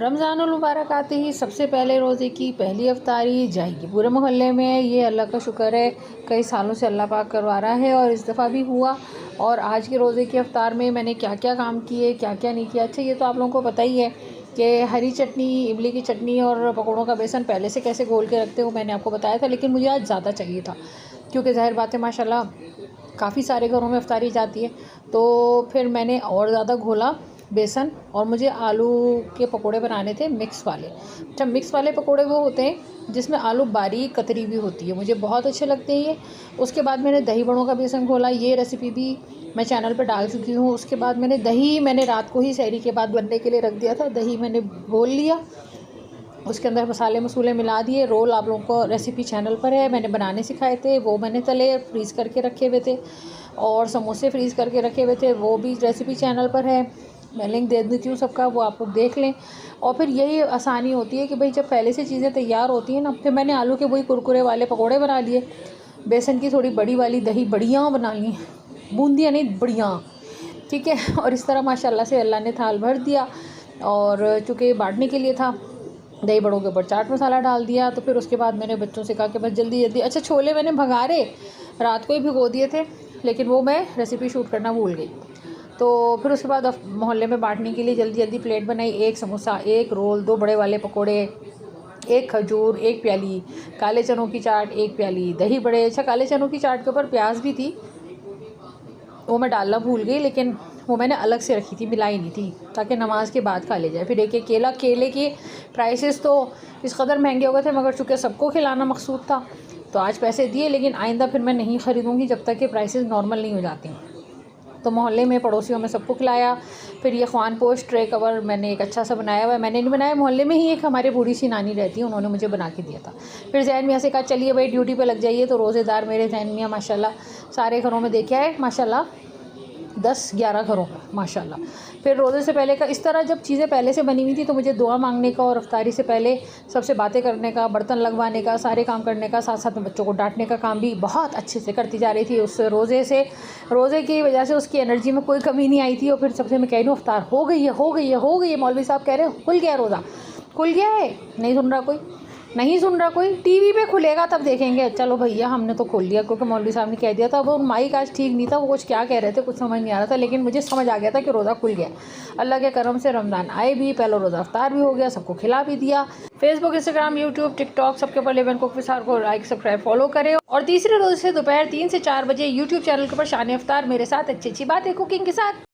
रमज़ानुल मुबारक आते ही सबसे पहले रोज़े की पहली अफ्तारी जाएगी पूरे मोहल्ले में। ये अल्लाह का शुक्र है, कई सालों से अल्लाह पाक करवा रहा है और इस दफ़ा भी हुआ। और आज के रोज़े की अफ्तार में मैंने क्या क्या काम किए, क्या क्या नहीं किया। अच्छा, ये तो आप लोगों को पता ही है कि हरी चटनी, इमली की चटनी और पकौड़ों का बेसन पहले से कैसे घोल के रखते हो, मैंने आपको बताया था। लेकिन मुझे आज ज़्यादा चाहिए था क्योंकि ज़ाहिर बात है माशाल्लाह काफ़ी सारे घरों में अफ्तारी जाती है, तो फिर मैंने और ज़्यादा घोला बेसन। और मुझे आलू के पकोड़े बनाने थे मिक्स वाले। अच्छा, मिक्स वाले पकोड़े वो होते हैं जिसमें आलू बारीक कतरी भी होती है, मुझे बहुत अच्छे लगते हैं ये। उसके बाद मैंने दही बड़ों का बेसन घोला, ये रेसिपी भी मैं चैनल पर डाल चुकी हूँ। उसके बाद मैंने रात को ही सहरी के बाद बनने के लिए रख दिया था। दही मैंने घोल लिया, उसके अंदर मसाले मसूले मिला दिए। रोल आप लोगों को रेसिपी चैनल पर है, मैंने बनाने सिखाए थे, वो मैंने तले फ्रीज़ करके रखे हुए थे। और समोसे फ्रीज़ करके रखे हुए थे, वो भी रेसिपी चैनल पर है, मैं लिंक दे देती हूँ सबका, वो आप लोग देख लें। और फिर यही आसानी होती है कि भाई जब पहले से चीज़ें तैयार होती हैं ना, फिर मैंने आलू के वही कुरकुरे वाले पकोड़े बना लिए, बेसन की थोड़ी बड़ी वाली दही बड़ियाँ बना ली, बूंदियाँ नहीं बड़ियाँ, ठीक है। और इस तरह माशाल्लाह से अल्लाह ने थाल भर दिया। और चूँकि बांटने के लिए था, दही बड़ों के ऊपर चाट मसाला डाल दिया। तो फिर उसके बाद मैंने बच्चों से कहा कि बस जल्दी जल्दी। अच्छा, छोले मैंने भगारे रात को ही भिगो दिए थे, लेकिन वो मैं रेसिपी शूट करना भूल गई। तो फिर उसके बाद मोहल्ले में बांटने के लिए जल्दी जल्दी प्लेट बनाई। एक समोसा, एक रोल, 2 बड़े वाले पकोड़े, एक खजूर, एक प्याली काले चनों की चाट, एक प्याली दही बड़े। अच्छा, काले चनों की चाट के ऊपर प्याज भी थी, वो मैं डालना भूल गई, लेकिन वो मैंने अलग से रखी थी, मिलाई नहीं थी, ताकि नमाज के बाद खा ले जाए। फिर एक केला, केले के प्राइसेस तो इस कदर महंगे हो गए थे, मगर चूँकि सबको खिलाना मकसूद था तो आज पैसे दिए, लेकिन आइंदा फिर मैं नहीं ख़रीदूँगी जब तक कि प्राइसेस नॉर्मल नहीं हो जाती। तो मोहल्ले में पड़ोसियों में सबको खिलाया। फिर ये ख़वान पोश ट्रे कवर मैंने एक अच्छा सा बनाया हुआ है, मैंने नहीं बनाया, मोहल्ले में ही एक हमारी बूढ़ी सी नानी रहती है, उन्होंने मुझे बना के दिया था। फिर जैन मियाँ से कहा चलिए भाई ड्यूटी पे लग जाइए, तो रोज़ेदार मेरे जैन मियाँ माशाल्लाह सारे घरों में देखे आए, माशाल्लाह 10-11 घरों का माशाल्लाह। फिर रोज़े से पहले का इस तरह जब चीज़ें पहले से बनी हुई थी, तो मुझे दुआ मांगने का और अफ्तारी से पहले सबसे बातें करने का, बर्तन लगवाने का, सारे काम करने का, साथ साथ में बच्चों को डांटने का काम भी बहुत अच्छे से करती जा रही थी। उस रोज़े की वजह से उसकी एनर्जी में कोई कमी नहीं आई थी। और फिर सबसे मैं कह रही हूँ अफ्तार हो गई है, हो गई है, हो गई है। मौलवी साहब कह रहे हैं खुल गया रोज़ा, खुल गया है। नहीं सुन रहा कोई, नहीं सुन रहा कोई, टीवी पे खुलेगा तब देखेंगे। चलो भैया, हमने तो खोल दिया क्योंकि मौलवी साहब ने कह दिया था। वो माइक आज ठीक नहीं था, वो कुछ क्या कह रहे थे कुछ समझ नहीं आ रहा था, लेकिन मुझे समझ आ गया था कि रोज़ा खुल गया। अल्लाह के करम से रमज़ान आए भी, पहला रोज़ा अफ्तार भी हो गया, सबको खिला भी दिया। फेसबुक, इंस्टाग्राम, यूट्यूब, टिकटॉक सबके ऊपर लेवन कुक विसार को लाइक सब्सक्राइब फॉलो करें। और तीसरे रोज़े से दोपहर 3 से 4 बजे यूट्यूब चैनल के ऊपर शान अफ्तार मेरे साथ अच्छी अच्छी बातें कुकिंग के साथ।